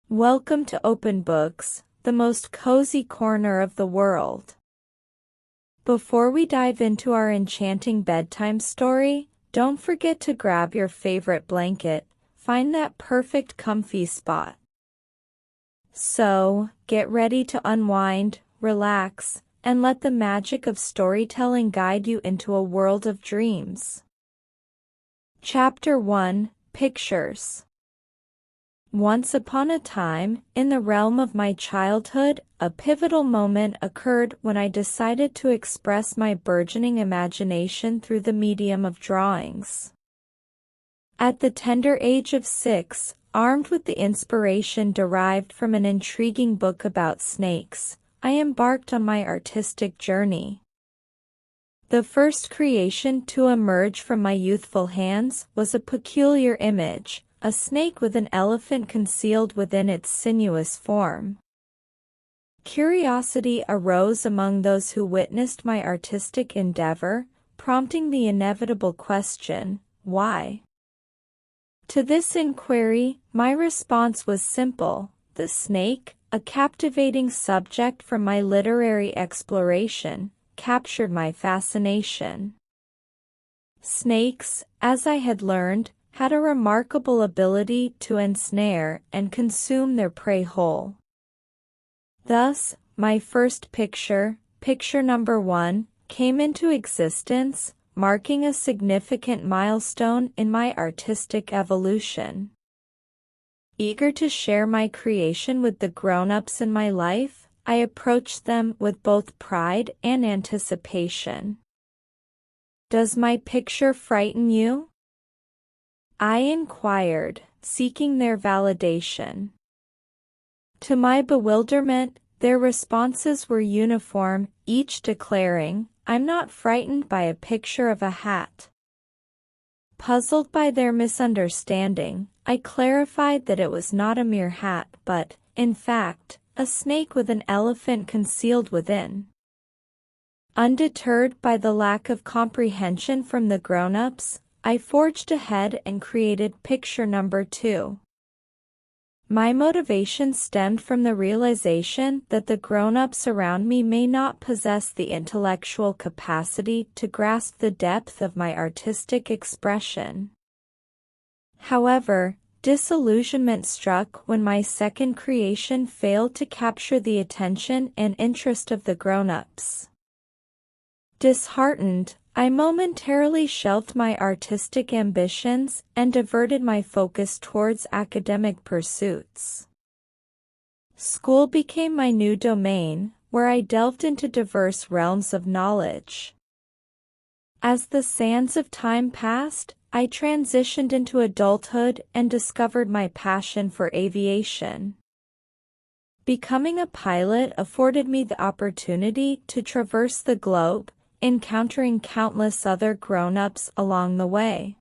Welcome to Openbooks, the most cozy corner of the world. Before we dive into our enchanting bedtime story, don't forget to grab your favorite blanket, find that perfect comfy spot. So, get ready to unwind, relax, and let the magic of storytelling guide you into a world of dreams. Chapter 1, Pictures. Once upon a time, in the realm of my childhood, a pivotal moment occurred when I decided to express my burgeoning imagination through the medium of drawings. At the tender age of 6, armed with the inspiration derived from an intriguing book about snakes, I embarked on my artistic journey. The first creation to emerge from my youthful hands was a peculiar image, a snake with an elephant concealed within its sinuous form. Curiosity arose among those who witnessed my artistic endeavor, prompting the inevitable question, why? To this inquiry, my response was simple: the snake, a captivating subject from my literary exploration, captured my fascination. Snakes, as I had learned, had a remarkable ability to ensnare and consume their prey whole. Thus, my first picture, picture number 1, came into existence, marking a significant milestone in my artistic evolution. Eager to share my creation with the grown-ups in my life, I approached them with both pride and anticipation. "Does my picture frighten you?" I inquired, seeking their validation. To my bewilderment, their responses were uniform, each declaring, "I'm not frightened by a picture of a hat." Puzzled by their misunderstanding, I clarified that it was not a mere hat but, in fact, a snake with an elephant concealed within. Undeterred by the lack of comprehension from the grown-ups, I forged ahead and created picture number 2. My motivation stemmed from the realization that the grown-ups around me may not possess the intellectual capacity to grasp the depth of my artistic expression. However, disillusionment struck when my second creation failed to capture the attention and interest of the grown-ups. Disheartened, I momentarily shelved my artistic ambitions and diverted my focus towards academic pursuits. School became my new domain, where I delved into diverse realms of knowledge. As the sands of time passed, I transitioned into adulthood and discovered my passion for aviation. Becoming a pilot afforded me the opportunity to traverse the globe, encountering countless other grown-ups along the way.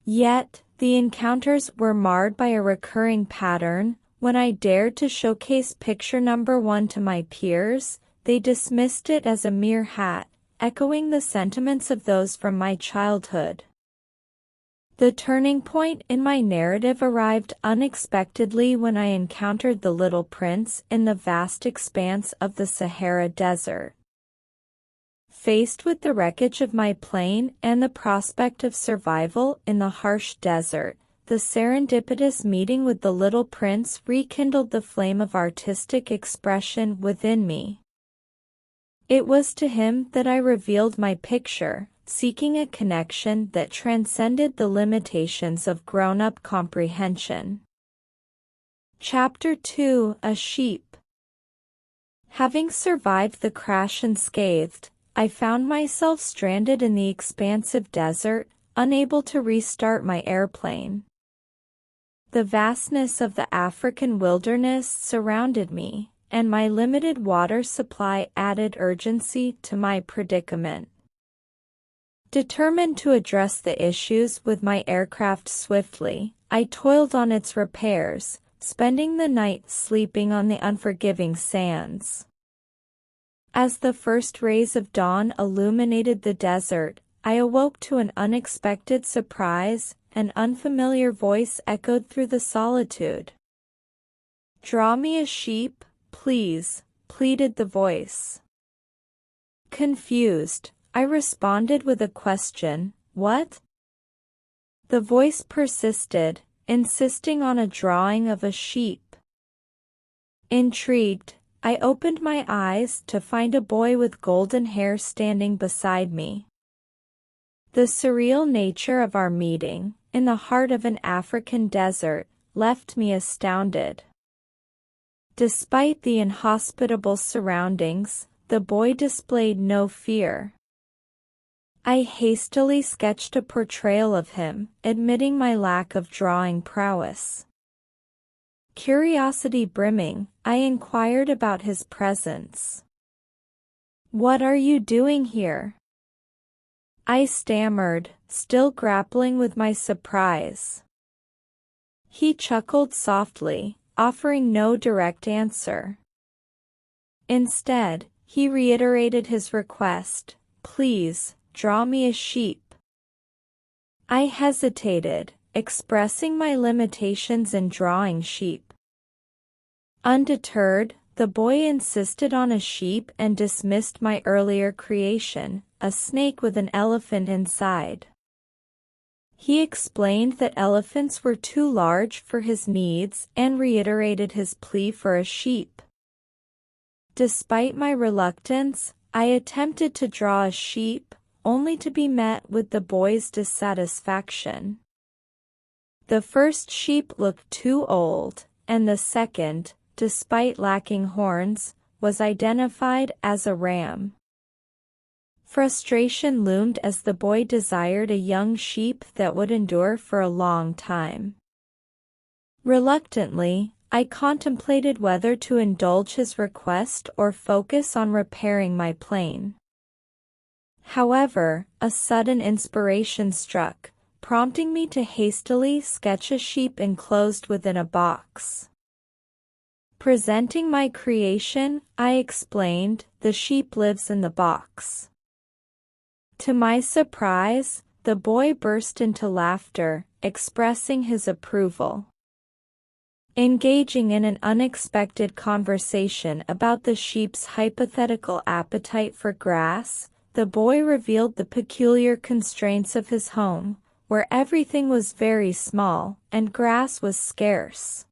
Yet, the encounters were marred by a recurring pattern. When I dared to showcase picture number 1 to my peers, they dismissed it as a mere hat, echoing the sentiments of those from my childhood. The turning point in my narrative arrived unexpectedly when I encountered the little prince in the vast expanse of the Sahara Desert. Faced with the wreckage of my plane and the prospect of survival in the harsh desert, the serendipitous meeting with the little prince rekindled the flame of artistic expression within me. It was to him that I revealed my picture, seeking a connection that transcended the limitations of grown-up comprehension. Chapter 2, A Sheep. Having survived the crash unscathed, I found myself stranded in the expansive desert, unable to restart my airplane. The vastness of the African wilderness surrounded me, and my limited water supply added urgency to my predicament. Determined to address the issues with my aircraft swiftly, I toiled on its repairs, spending the night sleeping on the unforgiving sands. As the first rays of dawn illuminated the desert, I awoke to an unexpected surprise. An unfamiliar voice echoed through the solitude. Draw me a sheep, please, pleaded the voice. Confused, I responded with a question, what? The voice persisted, insisting on a drawing of a sheep. Intrigued, I opened my eyes to find a boy with golden hair standing beside me. The surreal nature of our meeting, in the heart of an African desert, left me astounded. Despite the inhospitable surroundings, the boy displayed no fear. I hastily sketched a portrayal of him, admitting my lack of drawing prowess. Curiosity brimming, I inquired about his presence. What are you doing here? I stammered, still grappling with my surprise. He chuckled softly, offering no direct answer. Instead, he reiterated his request, please, draw me a sheep. I hesitated, expressing my limitations in drawing sheep. Undeterred, the boy insisted on a sheep and dismissed my earlier creation, a snake with an elephant inside. He explained that elephants were too large for his needs and reiterated his plea for a sheep. Despite my reluctance, I attempted to draw a sheep, only to be met with the boy's dissatisfaction. The first sheep looked too old, and the second, despite lacking horns, was identified as a ram. Frustration loomed as the boy desired a young sheep that would endure for a long time. Reluctantly, I contemplated whether to indulge his request or focus on repairing my plane. However, a sudden inspiration struck, prompting me to hastily sketch a sheep enclosed within a box. Presenting my creation, I explained, the sheep lives in the box. To my surprise, the boy burst into laughter, expressing his approval. Engaging in an unexpected conversation about the sheep's hypothetical appetite for grass, the boy revealed the peculiar constraints of his home, where everything was very small and grass was scarce.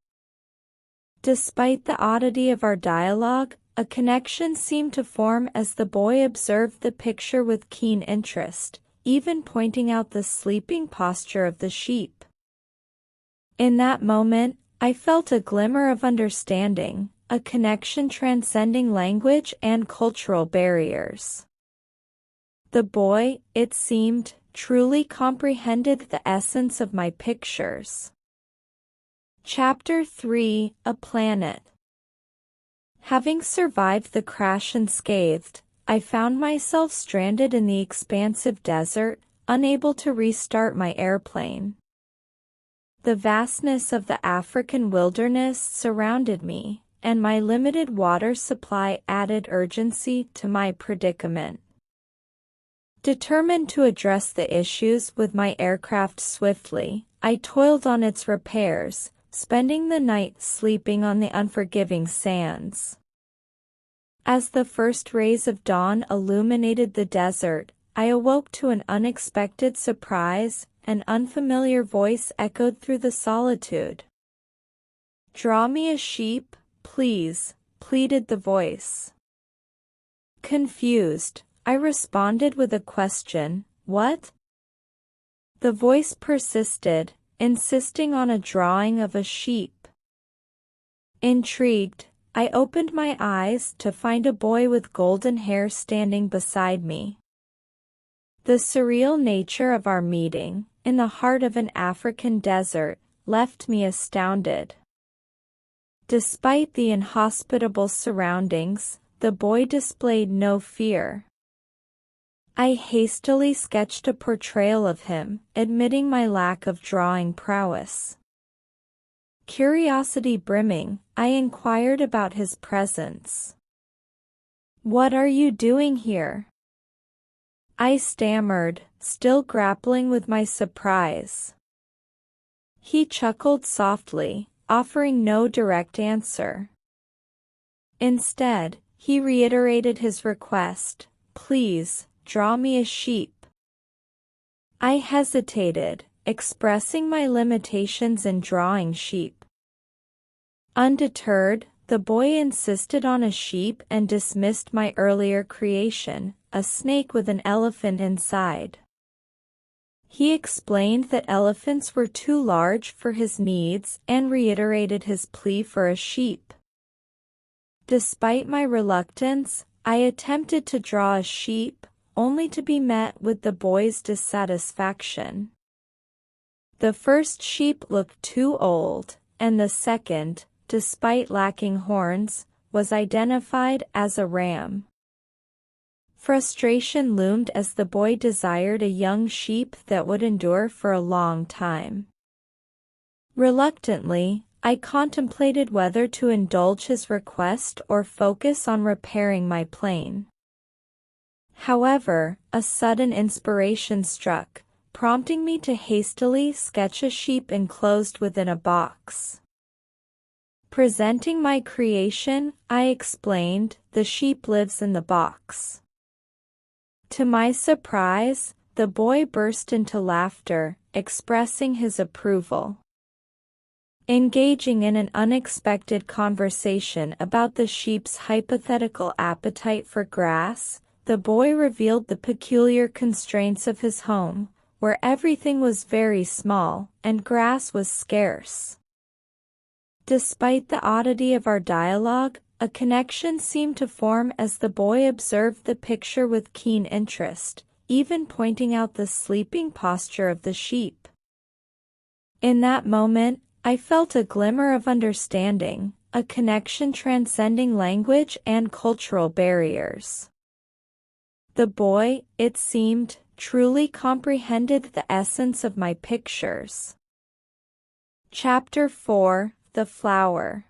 Despite the oddity of our dialogue, a connection seemed to form as the boy observed the picture with keen interest, even pointing out the sleeping posture of the sheep. In that moment, I felt a glimmer of understanding, a connection transcending language and cultural barriers. The boy, it seemed, truly comprehended the essence of my pictures. Chapter 3: A Planet. Having survived the crash unscathed, I found myself stranded in the expansive desert, unable to restart my airplane. The vastness of the African wilderness surrounded me, and my limited water supply added urgency to my predicament. Determined to address the issues with my aircraft swiftly, I toiled on its repairs, spending the night sleeping on the unforgiving sands. As the first rays of dawn illuminated the desert, I awoke to an unexpected surprise. An unfamiliar voice echoed through the solitude. "Draw me a sheep, please," pleaded the voice. Confused, I responded with a question, "What?" The voice persisted, insisting on a drawing of a sheep. Intrigued, I opened my eyes to find a boy with golden hair standing beside me. The surreal nature of our meeting, in the heart of an African desert, left me astounded. Despite the inhospitable surroundings, the boy displayed no fear. I hastily sketched a portrayal of him, admitting my lack of drawing prowess. Curiosity brimming, I inquired about his presence. "What are you doing here?" I stammered, still grappling with my surprise. He chuckled softly, offering no direct answer. Instead, he reiterated his request, "Please, draw me a sheep." I hesitated, expressing my limitations in drawing sheep. Undeterred, the boy insisted on a sheep and dismissed my earlier creation, a snake with an elephant inside. He explained that elephants were too large for his needs and reiterated his plea for a sheep. Despite my reluctance, I attempted to draw a sheep, only to be met with the boy's dissatisfaction. The first sheep looked too old, and the second, despite lacking horns, was identified as a ram. Frustration loomed as the boy desired a young sheep that would endure for a long time. Reluctantly, I contemplated whether to indulge his request or focus on repairing my plane. However, a sudden inspiration struck, prompting me to hastily sketch a sheep enclosed within a box. Presenting my creation, I explained, "The sheep lives in the box." To my surprise, the boy burst into laughter, expressing his approval. Engaging in an unexpected conversation about the sheep's hypothetical appetite for grass, the boy revealed the peculiar constraints of his home, where everything was very small and grass was scarce. Despite the oddity of our dialogue, a connection seemed to form as the boy observed the picture with keen interest, even pointing out the sleeping posture of the sheep. In that moment, I felt a glimmer of understanding, a connection transcending language and cultural barriers. The boy, it seemed, truly comprehended the essence of my pictures. Chapter 4: The Flower.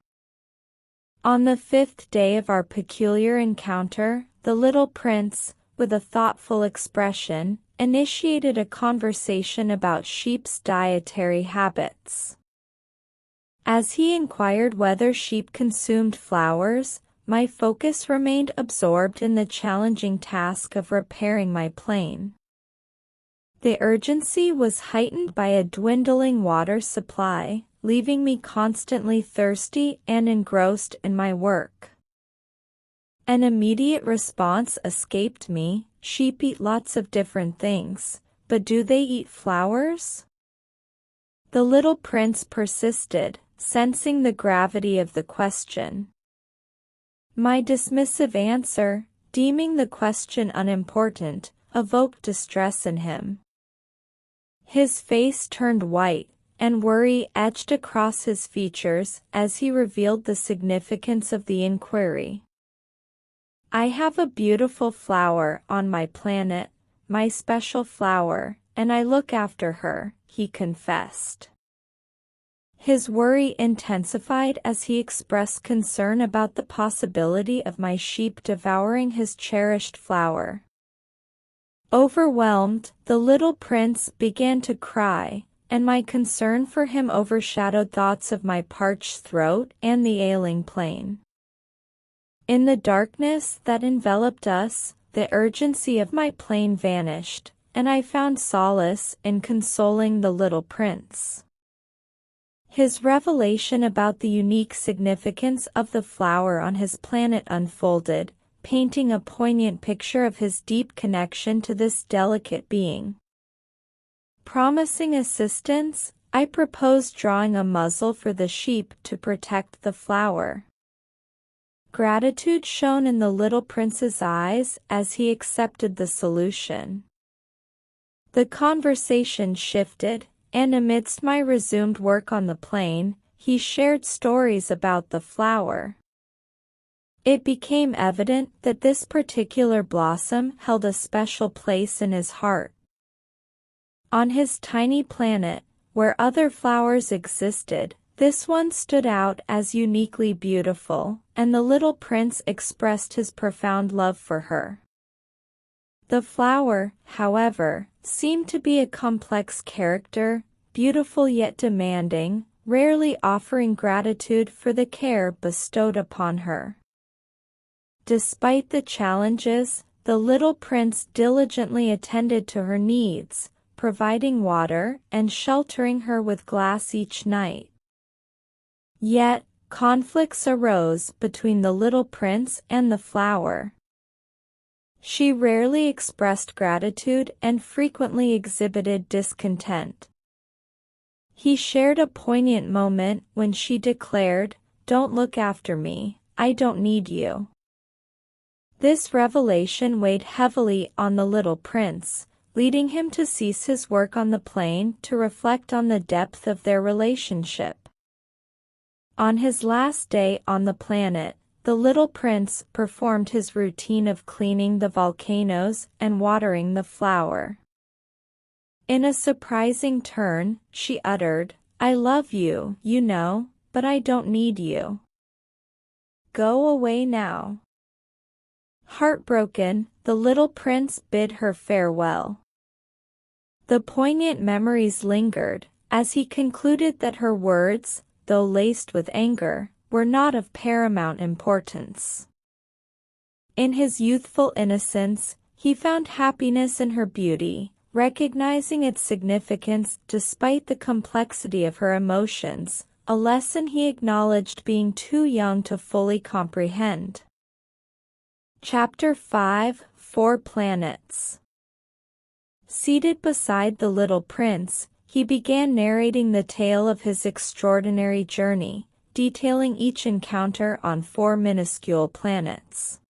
On the 5th day of our peculiar encounter, the little prince, with a thoughtful expression, initiated a conversation about sheep's dietary habits. As he inquired whether sheep consumed flowers, my focus remained absorbed in the challenging task of repairing my plane. The urgency was heightened by a dwindling water supply, leaving me constantly thirsty and engrossed in my work. An immediate response escaped me: "Sheep eat lots of different things, but do they eat flowers?" The little prince persisted, sensing the gravity of the question. My dismissive answer, deeming the question unimportant, evoked distress in him. His face turned white, and worry etched across his features as he revealed the significance of the inquiry. "I have a beautiful flower on my planet, my special flower, and I look after her," he confessed. His worry intensified as he expressed concern about the possibility of my sheep devouring his cherished flower. Overwhelmed, the little prince began to cry, and my concern for him overshadowed thoughts of my parched throat and the ailing plane. In the darkness that enveloped us, the urgency of my plane vanished, and I found solace in consoling the little prince. His revelation about the unique significance of the flower on his planet unfolded, painting a poignant picture of his deep connection to this delicate being. Promising assistance, I proposed drawing a muzzle for the sheep to protect the flower. Gratitude shone in the little prince's eyes as he accepted the solution. The conversation shifted, and amidst my resumed work on the plane, he shared stories about the flower. It became evident that this particular blossom held a special place in his heart. On his tiny planet, where other flowers existed, this one stood out as uniquely beautiful, and the little prince expressed his profound love for her. The flower, however, seemed to be a complex character, beautiful yet demanding, rarely offering gratitude for the care bestowed upon her. Despite the challenges, the little prince diligently attended to her needs, providing water and sheltering her with glass each night. Yet, conflicts arose between the little prince and the flower. She rarely expressed gratitude and frequently exhibited discontent. He shared a poignant moment when she declared, "Don't look after me, I don't need you." This revelation weighed heavily on the little prince, leading him to cease his work on the plane to reflect on the depth of their relationship. On his last day on the planet, the little prince performed his routine of cleaning the volcanoes and watering the flower. In a surprising turn, she uttered, "I love you, you know, but I don't need you. Go away now." Heartbroken, the little prince bid her farewell. The poignant memories lingered, as he concluded that her words, though laced with anger, were not of paramount importance. In his youthful innocence, he found happiness in her beauty, recognizing its significance despite the complexity of her emotions, a lesson he acknowledged being too young to fully comprehend. Chapter 5: 4 Planets. Seated beside the little prince, he began narrating the tale of his extraordinary journey, detailing each encounter on 4 minuscule planets.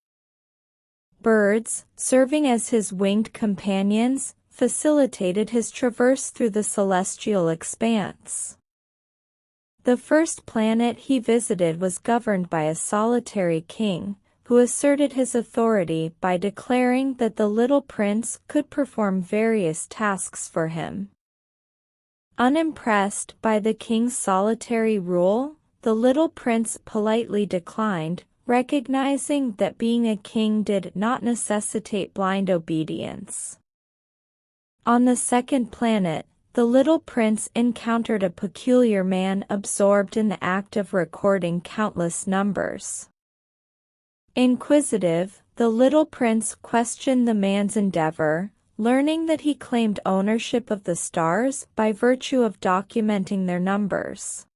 Birds, serving as his winged companions, facilitated his traverse through the celestial expanse. The first planet he visited was governed by a solitary king, who asserted his authority by declaring that the little prince could perform various tasks for him. Unimpressed by the king's solitary rule, the little prince politely declined, recognizing that being a king did not necessitate blind obedience. On the second planet, the little prince encountered a peculiar man absorbed in the act of recording countless numbers. Inquisitive, the little prince questioned the man's endeavor, learning that he claimed ownership of the stars by virtue of documenting their numbers.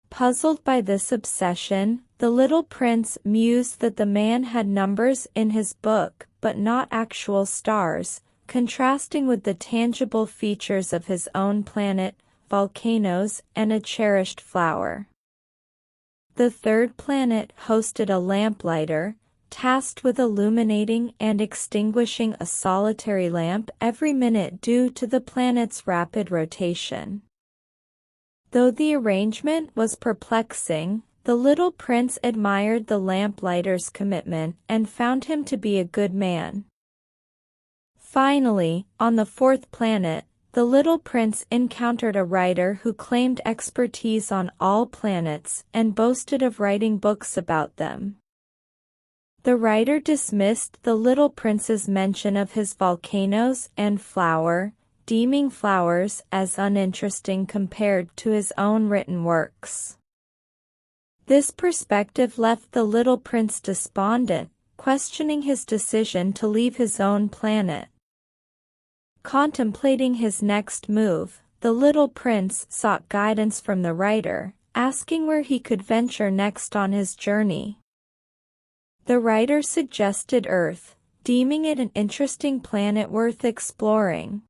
Puzzled by this obsession, the little prince mused that the man had numbers in his book but not actual stars, contrasting with the tangible features of his own planet, volcanoes, and a cherished flower. The third planet hosted a lamplighter, tasked with illuminating and extinguishing a solitary lamp every minute due to the planet's rapid rotation. Though the arrangement was perplexing, the little prince admired the lamplighter's commitment and found him to be a good man. Finally, on the fourth planet, the little prince encountered a writer who claimed expertise on all planets and boasted of writing books about them. The writer dismissed the little prince's mention of his volcanoes and flower, deeming flowers as uninteresting compared to his own written works. This perspective left the little prince despondent, questioning his decision to leave his own planet. Contemplating his next move, the little prince sought guidance from the writer, asking where he could venture next on his journey. The writer suggested Earth, deeming it an interesting planet worth exploring.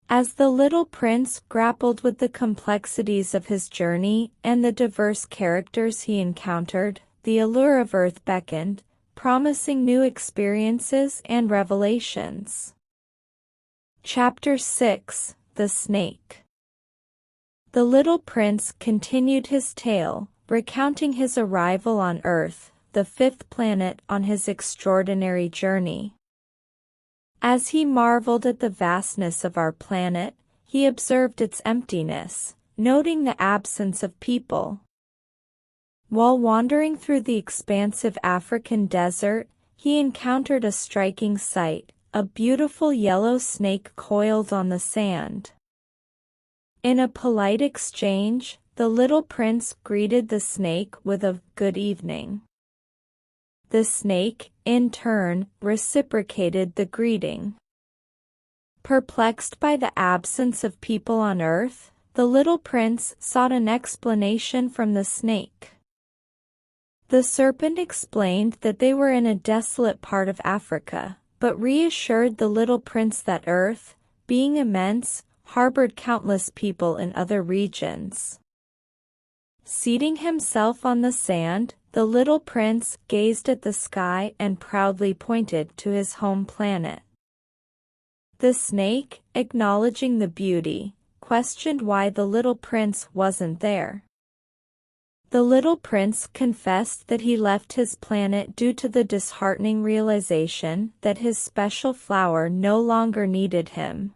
As the little prince grappled with the complexities of his journey and the diverse characters he encountered, the allure of Earth beckoned, promising new experiences and revelations. Chapter 6: The Snake. The little prince continued his tale, recounting his arrival on Earth, the fifth planet on his extraordinary journey. As he marveled at the vastness of our planet, he observed its emptiness, noting the absence of people. While wandering through the expansive African desert, he encountered a striking sight: a beautiful yellow snake coiled on the sand. In a polite exchange, the little prince greeted the snake with a "good evening." The snake, in turn, reciprocated the greeting. Perplexed by the absence of people on Earth, the little prince sought an explanation from the snake. The serpent explained that they were in a desolate part of Africa, but reassured the little prince that Earth, being immense, harbored countless people in other regions. Seating himself on the sand, the little prince gazed at the sky and proudly pointed to his home planet. The snake, acknowledging the beauty, questioned why the little prince wasn't there. The little prince confessed that he left his planet due to the disheartening realization that his special flower no longer needed him.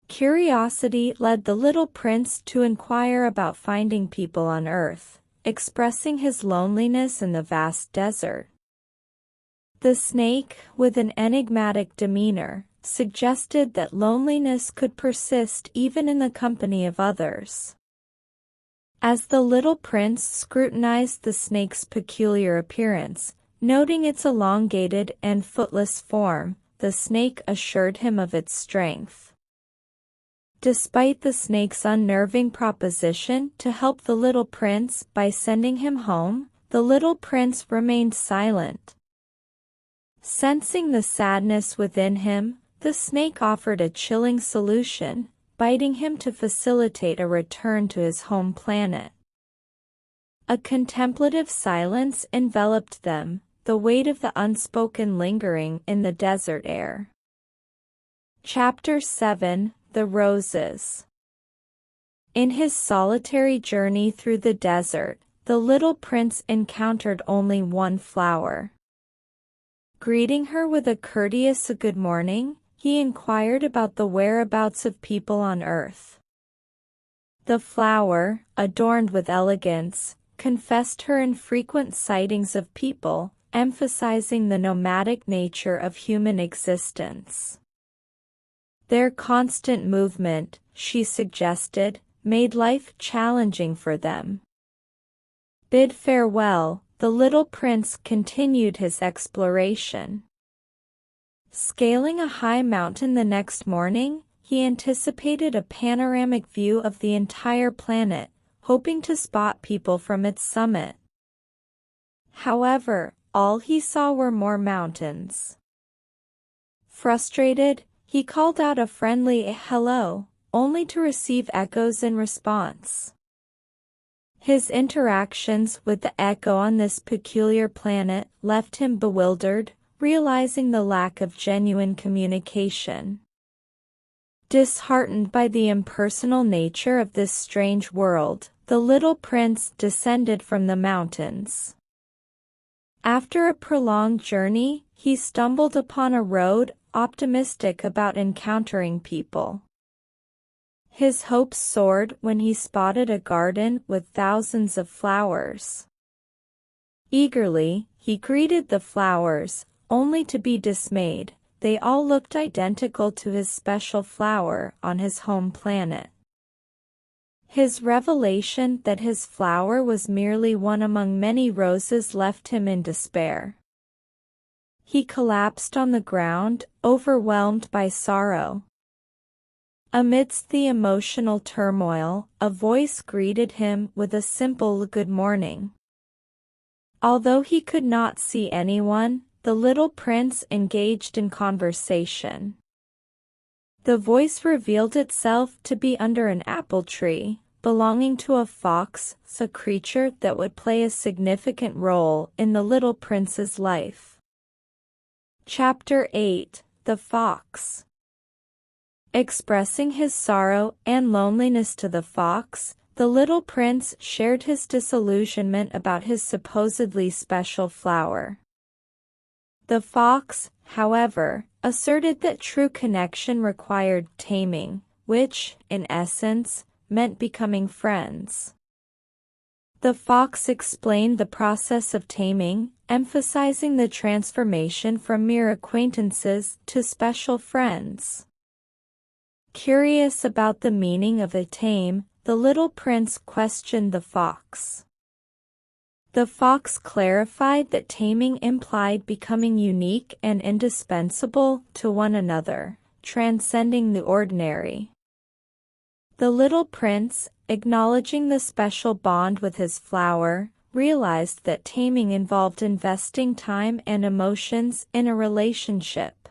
Curiosity led the little prince to inquire about finding people on Earth, expressing his loneliness in the vast desert. The snake, with an enigmatic demeanor, suggested that loneliness could persist even in the company of others. As the little prince scrutinized the snake's peculiar appearance, noting its elongated and footless form, the snake assured him of its strength. Despite the snake's unnerving proposition to help the little prince by sending him home, the little prince remained silent. Sensing the sadness within him, the snake offered a chilling solution, inviting him to facilitate a return to his home planet. A contemplative silence enveloped them, the weight of the unspoken lingering in the desert air. Chapter 7: The Roses. In his solitary journey through the desert, the little prince encountered only one flower. Greeting her with a courteous good morning, he inquired about the whereabouts of people on Earth. The flower, adorned with elegance, confessed her infrequent sightings of people, emphasizing the nomadic nature of human existence. Their constant movement, she suggested, made life challenging for them. Bid farewell, the little prince continued his exploration. Scaling a high mountain the next morning, he anticipated a panoramic view of the entire planet, hoping to spot people from its summit. However, all he saw were more mountains. Frustrated, he called out a friendly hello, only to receive echoes in response. His interactions with the echo on this peculiar planet left him bewildered, realizing the lack of genuine communication. Disheartened by the impersonal nature of this strange world, the little prince descended from the mountains. After a prolonged journey, he stumbled upon a road, optimistic about encountering people. His hopes soared when he spotted a garden with thousands of flowers. Eagerly, he greeted the flowers, only to be dismayed. They all looked identical to his special flower on his home planet. His revelation that his flower was merely one among many roses left him in despair. He collapsed on the ground, overwhelmed by sorrow. Amidst the emotional turmoil, a voice greeted him with a simple good morning. Although he could not see anyone, the little prince engaged in conversation. The voice revealed itself to be under an apple tree, belonging to a fox, a creature that would play a significant role in the little prince's life. Chapter 8: The Fox. Expressing his sorrow and loneliness to the fox, the little prince shared his disillusionment about his supposedly special flower. The fox, however, asserted that true connection required taming, which, in essence, meant becoming friends. The fox explained the process of taming, emphasizing the transformation from mere acquaintances to special friends. Curious about the meaning of a tame, the little prince questioned the fox. The fox clarified that taming implied becoming unique and indispensable to one another, transcending the ordinary. The little prince, acknowledging the special bond with his flower, realized that taming involved investing time and emotions in a relationship.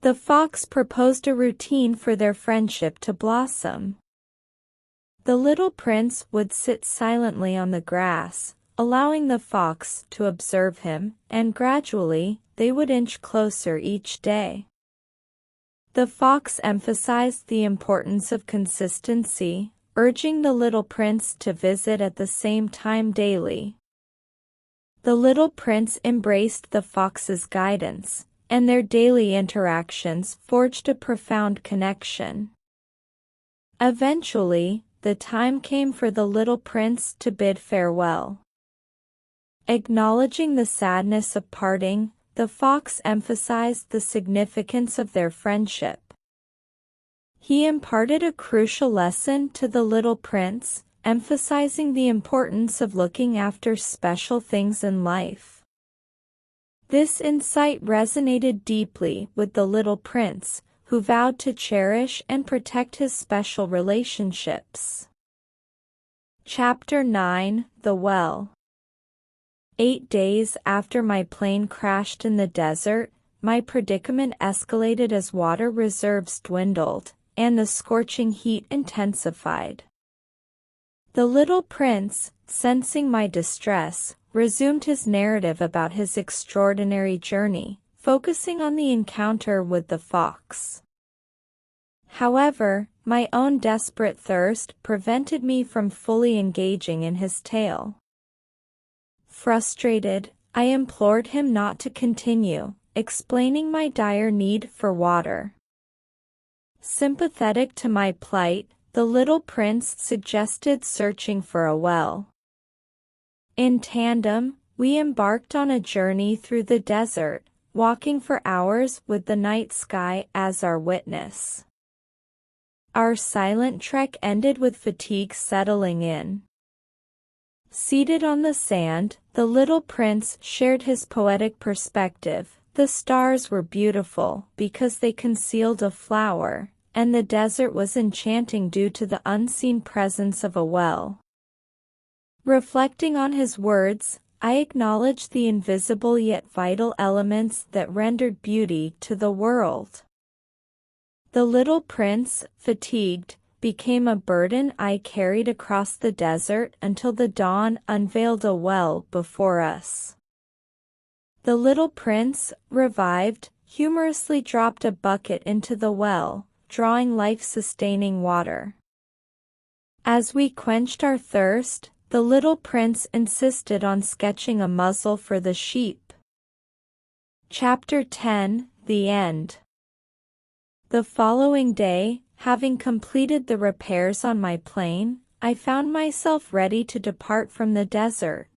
The fox proposed a routine for their friendship to blossom. The little prince would sit silently on the grass, allowing the fox to observe him, and gradually, they would inch closer each day. The fox emphasized the importance of consistency, urging the little prince to visit at the same time daily. The little prince embraced the fox's guidance, and their daily interactions forged a profound connection. Eventually, the time came for the little prince to bid farewell. Acknowledging the sadness of parting, the fox emphasized the significance of their friendship. He imparted a crucial lesson to the little prince, emphasizing the importance of looking after special things in life. This insight resonated deeply with the little prince, who vowed to cherish and protect his special relationships. Chapter 9: The Well. 8 days after my plane crashed in the desert, my predicament escalated as water reserves dwindled, and the scorching heat intensified. The little prince, sensing my distress, resumed his narrative about his extraordinary journey, focusing on the encounter with the fox. However, my own desperate thirst prevented me from fully engaging in his tale. Frustrated, I implored him not to continue, explaining my dire need for water. Sympathetic to my plight, the little prince suggested searching for a well. In tandem, we embarked on a journey through the desert, walking for hours with the night sky as our witness. Our silent trek ended with fatigue settling in. Seated on the sand, the little prince shared his poetic perspective. The stars were beautiful because they concealed a flower, and the desert was enchanting due to the unseen presence of a well. Reflecting on his words, I acknowledged the invisible yet vital elements that rendered beauty to the world. The little prince, fatigued, became a burden I carried across the desert until the dawn unveiled a well before us. The little prince, revived, humorously dropped a bucket into the well, drawing life-sustaining water. As we quenched our thirst, the little prince insisted on sketching a muzzle for the sheep. Chapter 10: The End. The following day, having completed the repairs on my plane, I found myself ready to depart from the desert.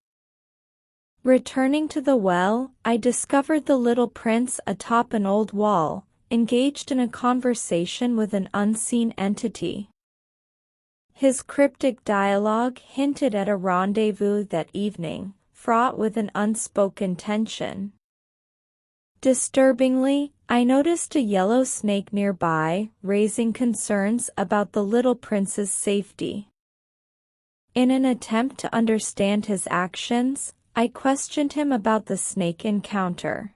Returning to the well, I discovered the little prince atop an old wall, engaged in a conversation with an unseen entity. His cryptic dialogue hinted at a rendezvous that evening, fraught with an unspoken tension. Disturbingly, I noticed a yellow snake nearby, raising concerns about the little prince's safety. In an attempt to understand his actions, I questioned him about the snake encounter.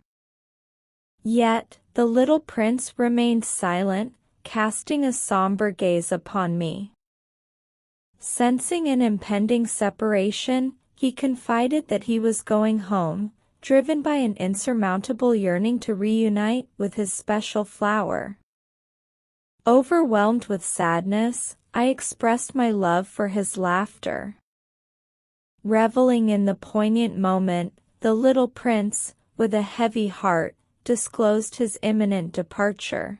Yet, the little prince remained silent, casting a somber gaze upon me. Sensing an impending separation, he confided that he was going home, driven by an insurmountable yearning to reunite with his special flower. Overwhelmed with sadness, I expressed my love for his laughter. Reveling in the poignant moment, the little prince, with a heavy heart, disclosed his imminent departure.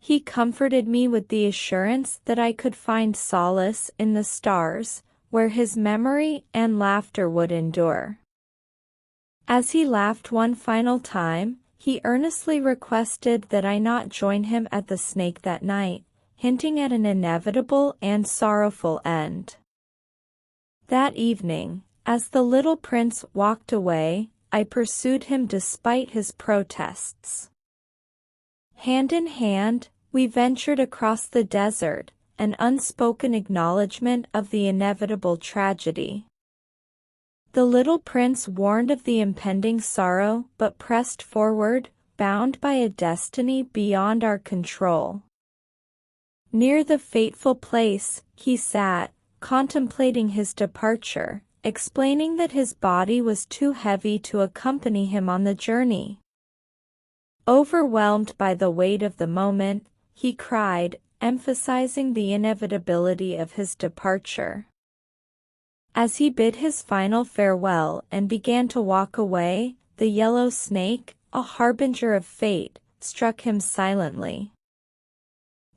He comforted me with the assurance that I could find solace in the stars, where his memory and laughter would endure. As he laughed one final time, he earnestly requested that I not join him at the snake that night, hinting at an inevitable and sorrowful end. That evening, as the little prince walked away, I pursued him despite his protests. Hand in hand, we ventured across the desert, an unspoken acknowledgement of the inevitable tragedy. The little prince warned of the impending sorrow but pressed forward, bound by a destiny beyond our control. Near the fateful place, he sat, contemplating his departure, explaining that his body was too heavy to accompany him on the journey. Overwhelmed by the weight of the moment, he cried, emphasizing the inevitability of his departure. As he bid his final farewell and began to walk away, the yellow snake, a harbinger of fate, struck him silently.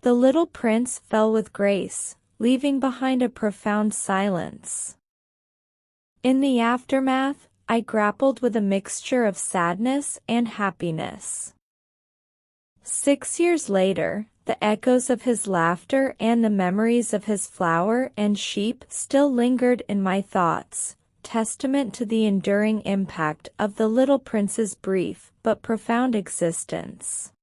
The little prince fell with grace, leaving behind a profound silence. In the aftermath, I grappled with a mixture of sadness and happiness. 6 years later, the echoes of his laughter and the memories of his flower and sheep still lingered in my thoughts, testament to the enduring impact of the little prince's brief but profound existence.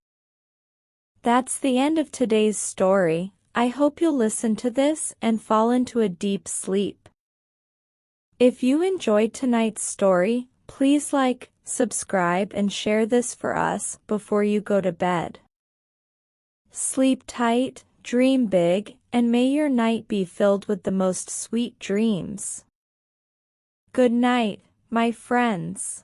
That's the end of today's story. I hope you'll listen to this and fall into a deep sleep. If you enjoyed tonight's story, please like, subscribe and share this for us before you go to bed. Sleep tight, dream big, and may your night be filled with the most sweet dreams. Good night, my friends.